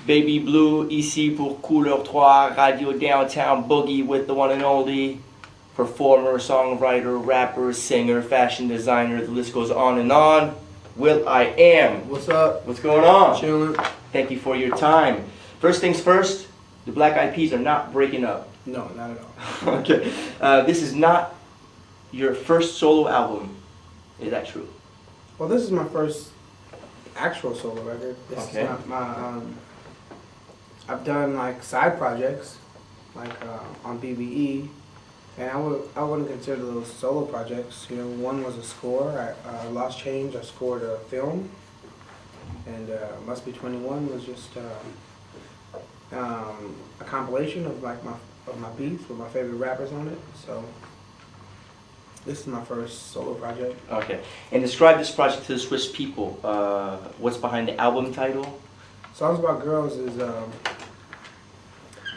Baby Blue, ici pour Couleur 3, Radio Downtown Boogie with the one and only performer, songwriter, rapper, singer, fashion designer, the list goes on and on. Will.i.am. What's up? What's going on? Chilling. Thank you for your time. First things first, the Black Eyed Peas are not breaking up. No, not at all. Okay. This is not your first solo album. Is that true? Well, this is my first actual solo record. This Okay. is not my. I've done like side projects, like on BBE, and I wouldn't consider those solo projects. You know, one was a score. Lost Change. I scored a film, and Must Be 21 was just a compilation of like my beats with my favorite rappers on it. So this is my first solo project. Okay. And describe this project to the Swiss people. What's behind the album title? Songs About Girls is,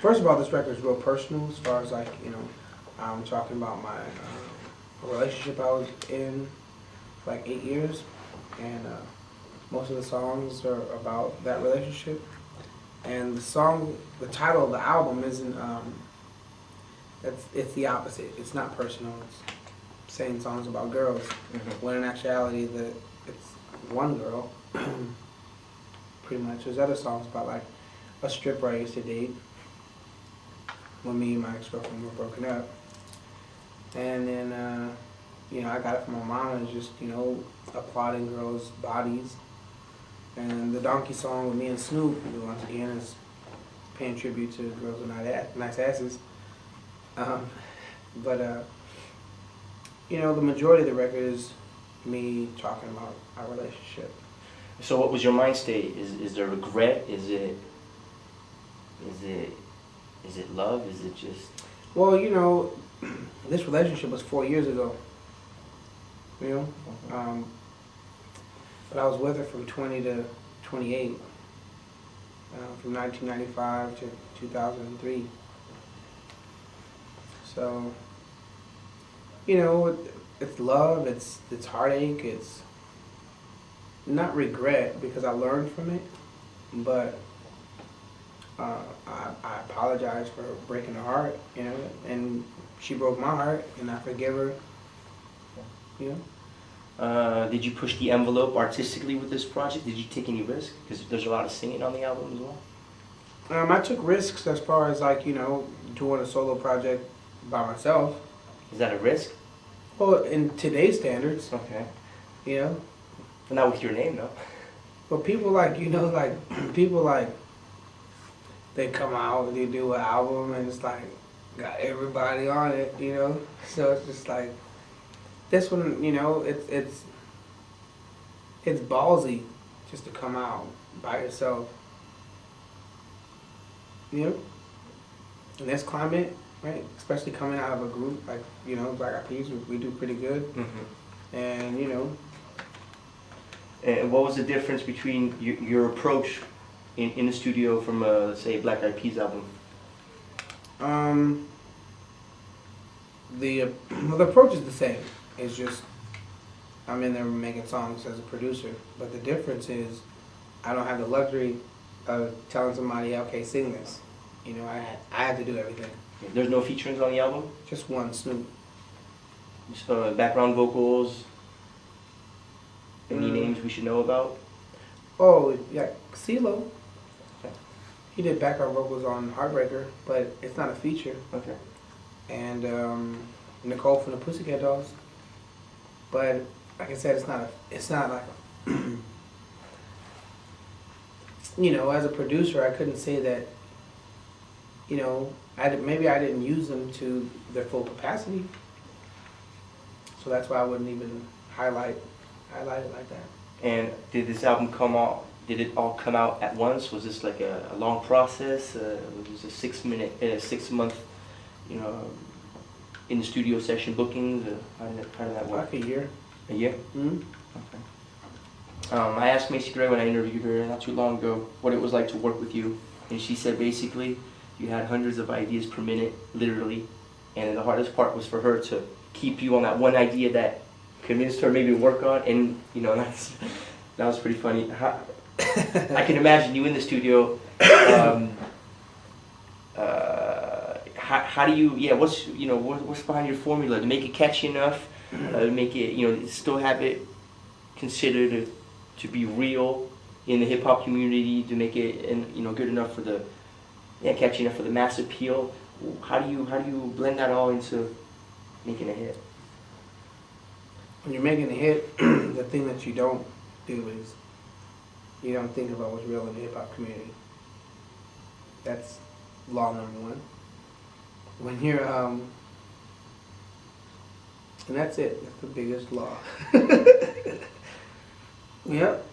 first of all, this record is real personal as far as like, you know, I'm talking about my relationship I was in for like 8 years, and most of the songs are about that relationship. And the title of the album isn't, it's the opposite. It's not personal. It's saying songs about girls, when in actuality it's one girl. Pretty much. There's other songs about like a stripper I used to date when me and my ex-girlfriend were broken up. And then, you know, I got it from my mom and just, you know, applauding girls' bodies. And the Donkey song with me and Snoop, once again, is paying tribute to girls with nice asses. But, you know, the majority of the record is me talking about our relationship. So what was your mind state? Is there regret? Is it love? Is it just... Well, you know, this relationship was 4 years ago. You know? But I was with her from 20 to 28. From 1995 to 2003. So, you know, it's love, it's heartache, it's not regret because I learned from it, but I apologize for breaking her heart, you know, and she broke my heart, and I forgive her, you know. Did you push the envelope artistically with this project? Did you take any risks? Because there's a lot of singing on the album as well. I took risks as far as like, you know, doing a solo project by myself. Is that a risk? Well, in today's standards, Okay. you know. But not with your name, though. But people like, you know, like, people like, they come out, they do an album, and it's like, got everybody on it, you know? So it's just like, this one, you know, it's ballsy just to come out by yourself. You know? In this climate, right, especially coming out of a group, like, you know, Black Eyed Peas, we do pretty good. And, you know. And what was the difference between your approach in the studio from, let's say, a Black Eyed Peas album? The approach is the same. It's just I'm in there making songs as a producer. But the difference is I don't have the luxury of telling somebody, okay, sing this. You know, I have to do everything. There's no featurings on the album? Just one, Snoop. Just, background vocals? Any names we should know about? Oh, yeah, CeeLo. Okay. He did background vocals on Heartbreaker, but it's not a feature. Okay. And Nicole from the Pussycat Dolls. But like I said, it's not like you know, as a producer, I couldn't say that, you know, maybe I didn't use them to their full capacity. So that's why I wouldn't even highlight it like that. And did this album come out? Did it all come out at once? Was this like a long process? Was it a 6 month, you know, in the studio session bookings? How did that work? Like a year. A year? Mm-hmm. Okay. I asked Macy Gray when I interviewed her not too long ago what it was like to work with you, and she said basically you had hundreds of ideas per minute, literally, and the hardest part was for her to keep you on that one idea that convinced her maybe to work on, and you know that was pretty funny. I can imagine you in the studio Um, how do you, yeah, what's behind your formula to make it catchy enough, to make it, still have it considered to be real in the hip hop community, to make it, and good enough for the, yeah, catchy enough for the mass appeal. How do you blend that all into making a hit? When you're making a hit, the thing that you don't do is you don't think about what's real in the hip hop community. That's law number one. When you're and that's it. That's the biggest law. Yep.